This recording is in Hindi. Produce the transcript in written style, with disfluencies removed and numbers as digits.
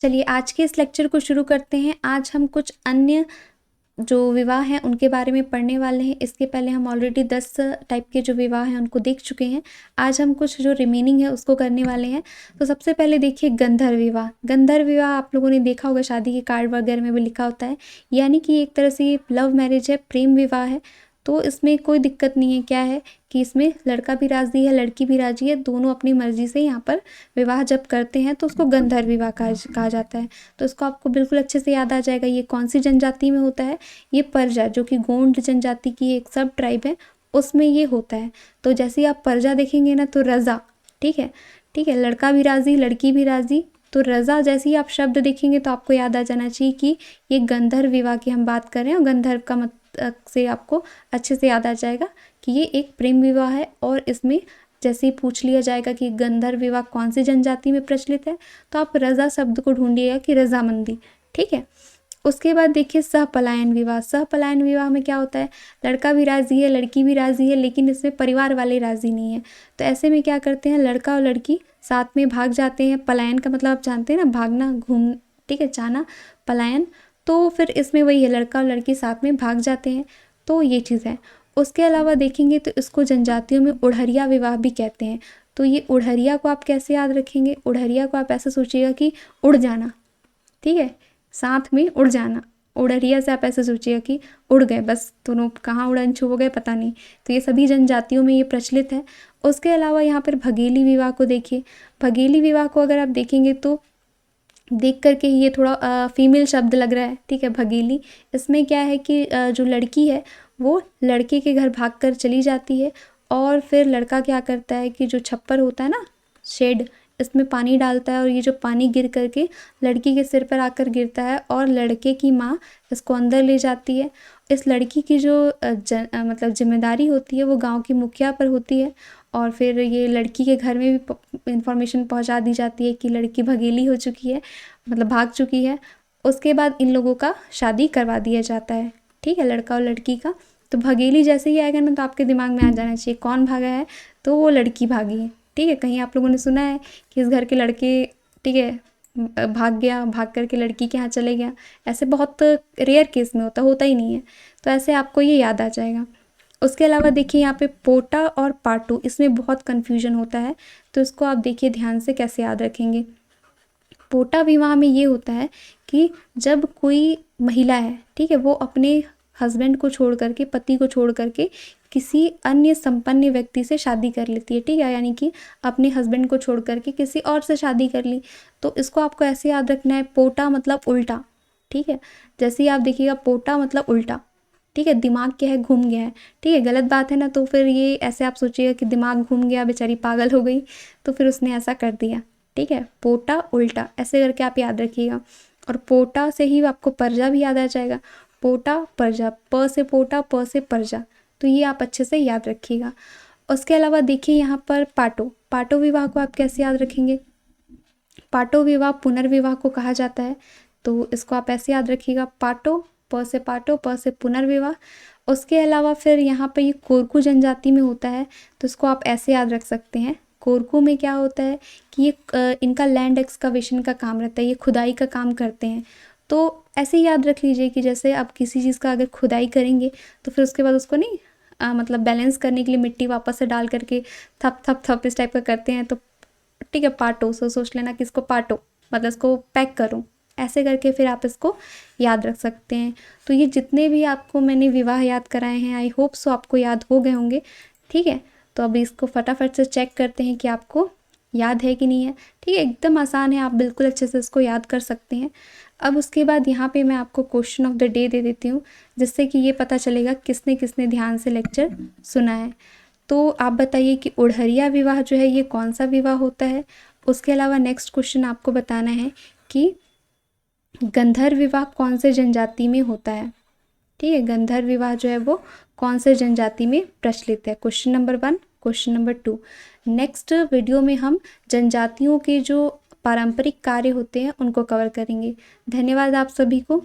चलिए आज के इस लेक्चर को शुरू करते हैं। आज हम कुछ अन्य जो विवाह हैं उनके बारे में पढ़ने वाले हैं। इसके पहले हम ऑलरेडी 10 टाइप के जो विवाह हैं उनको देख चुके हैं। आज हम कुछ जो रिमेनिंग है उसको करने वाले हैं। तो सबसे पहले देखिए गंधर्व विवाह। गंधर्व विवाह आप लोगों ने देखा होगा, शादी के कार्ड वगैरह में भी लिखा होता है, यानी कि एक तरह से ये लव मैरिज है, प्रेम विवाह है। तो इसमें कोई दिक्कत नहीं है। क्या है कि इसमें लड़का भी राजी है, लड़की भी राजी है, दोनों अपनी मर्जी से यहाँ पर विवाह जब करते हैं तो उसको गंधर्व विवाह कहा जाता है। तो इसको आपको बिल्कुल अच्छे से याद आ जाएगा। ये कौन सी जनजाति में होता है? ये परजा, जो कि गोंड जनजाति की एक सब ट्राइब है, उसमें ये होता है। तो जैसे ही आप परजा देखेंगे ना तो रज़ा, ठीक है, ठीक है, लड़का भी राजी, लड़की भी राजी। तो रज़ा जैसे ही आप शब्द देखेंगे तो आपको याद आ जाना चाहिए कि ये गंधर्व विवाह की हम बात कर रहे हैं। और गंधर्व का से आपको अच्छे से याद आ जाएगा कि ये एक प्रेम विवाह है। और इसमें जैसे ही पूछ लिया जाएगा कि गंधर्व विवाह कौन सी जनजाति में प्रचलित है, तो आप रज़ा शब्द को ढूंढिएगा कि रज़ामंदी, ठीक है। उसके बाद देखिए सहपलायन विवाह। सहपलायन विवाह में क्या होता है? लड़का भी राज़ी है, लड़की भी राज़ी है, लेकिन इसमें परिवार वाले राज़ी नहीं है। तो ऐसे में क्या करते हैं, लड़का और लड़की साथ में भाग जाते हैं। पलायन का मतलब आप जानते हैं ना, भागना, घूम, ठीक है, जाना, पलायन। तो फिर इसमें वही है, लड़का और लड़की साथ में भाग जाते हैं। तो ये चीज़ है। उसके अलावा देखेंगे तो इसको जनजातियों में उड़हरिया विवाह भी कहते हैं। तो ये उड़हरिया को आप कैसे याद रखेंगे? उड़हरिया को आप ऐसे सोचिएगा कि उड़ जाना, ठीक है, साथ में उड़ जाना। उड़हरिया से आप ऐसे सोचिएगा कि उड़ गए, बस दोनों कहाँ उड़न छू हो गए पता नहीं। तो ये सभी जनजातियों में ये प्रचलित है। उसके अलावा यहाँ पर भगेली विवाह को देखिए। भगेली विवाह को अगर आप देखेंगे तो देख करके ये थोड़ा फीमेल शब्द लग रहा है, ठीक है, भगेली। इसमें क्या है कि जो लड़की है वो लड़के के घर भागकर चली जाती है, और फिर लड़का क्या करता है कि जो छप्पर होता है ना, शेड, इसमें पानी डालता है, और ये जो पानी गिर करके लड़की के सिर पर आकर गिरता है, और लड़के की माँ इसको अंदर ले जाती है। इस लड़की की जो मतलब जिम्मेदारी होती है वो गांव की मुखिया पर होती है। और फिर ये लड़की के घर में भी इंफॉर्मेशन पहुंचा दी जाती है कि लड़की भगेली हो चुकी है, मतलब भाग चुकी है। उसके बाद इन लोगों का शादी करवा दिया जाता है, ठीक है, लड़का और लड़की का। तो भगेली जैसे ही आएगा ना तो आपके दिमाग में आ जाना चाहिए कौन भागा है, तो वो लड़की भागी है, ठीक है। कहीं आप लोगों ने सुना है कि इस घर के लड़के, ठीक है, भाग गया, भाग करके लड़की के यहाँ चले गया? ऐसे बहुत रेयर केस में होता ही नहीं है। तो ऐसे आपको ये याद आ जाएगा। उसके अलावा देखिए यहाँ पे पोटा और पाटू, इसमें बहुत कन्फ्यूजन होता है। तो इसको आप देखिए ध्यान से कैसे याद रखेंगे। पोटा विवाह में ये होता है कि जब कोई महिला है, ठीक है, वो अपने हस्बैंड को छोड़ करके, पति को छोड़ करके किसी अन्य संपन्न व्यक्ति से शादी कर लेती है, ठीक है, यानी कि अपने हस्बैंड को छोड़ करके किसी और से शादी कर ली। तो इसको आपको ऐसे याद रखना है, पोटा मतलब उल्टा, ठीक है। जैसे ही आप देखिएगा पोटा मतलब उल्टा, ठीक है। दिमाग क्या है? घूम गया है, ठीक है, गलत बात है ना। तो फिर ये ऐसे आप सोचिएगा कि दिमाग घूम गया, बेचारी पागल हो गई, तो फिर उसने ऐसा कर दिया, ठीक है। पोटा उल्टा, ऐसे करके आप याद रखिएगा। और पोटा से ही आपको परजा भी याद आ जाएगा। पोटा परजा, प से पोटा, प से परजा। तो ये आप अच्छे से याद रखिएगा। उसके अलावा देखिए यहाँ पर पाटो। पाटो विवाह को आप कैसे याद रखेंगे? पाटो विवाह पुनर्विवाह को कहा जाता है। तो इसको आप ऐसे याद रखिएगा, पाटो, प से पाटो, प से पुनर्विवाह। उसके अलावा फिर यहाँ पे ये कोरकू जनजाति में होता है। तो इसको आप ऐसे याद रख सकते हैं। कोरकू में क्या होता है कि ये इनका लैंड एक्सकवेशन का काम रहता है, ये खुदाई का काम करते हैं। तो ऐसे ही याद रख लीजिए कि जैसे आप किसी चीज़ का अगर खुदाई करेंगे तो फिर उसके बाद उसको नहीं मतलब बैलेंस करने के लिए मिट्टी वापस से डाल करके थप थप थप इस टाइप का करते हैं। तो ठीक है, पाटो, सो सोच लेना कि इसको पाटो मतलब इसको पैक करूँ, ऐसे करके फिर आप इसको याद रख सकते हैं। तो ये जितने भी आपको मैंने विवाह याद कराए हैं, आई होप सो आपको याद हो गए होंगे, ठीक है। तो अभी इसको फटाफट से चेक करते हैं कि आपको याद है कि नहीं है, ठीक है। एकदम आसान है, आप बिल्कुल अच्छे से इसको याद कर सकते हैं। अब उसके बाद यहाँ पे मैं आपको question of the day they देती हूँ, जिससे कि ये पता चलेगा किसने किसने ध्यान से लेक्चर सुना है। तो आप बताइए कि उड़हरिया विवाह जो है ये कौन सा विवाह होता है। उसके अलावा नेक्स्ट क्वेश्चन आपको बताना है कि गंधर्व विवाह कौन से जनजाति में होता है, ठीक है। गंधर्व विवाह जो है वो कौन से जनजाति में प्रचलित है। Question number 1, question number 2। Next video में हम जनजातियों के जो पारंपरिक कार्य होते हैं उनको कवर करेंगे। धन्यवाद आप सभी को।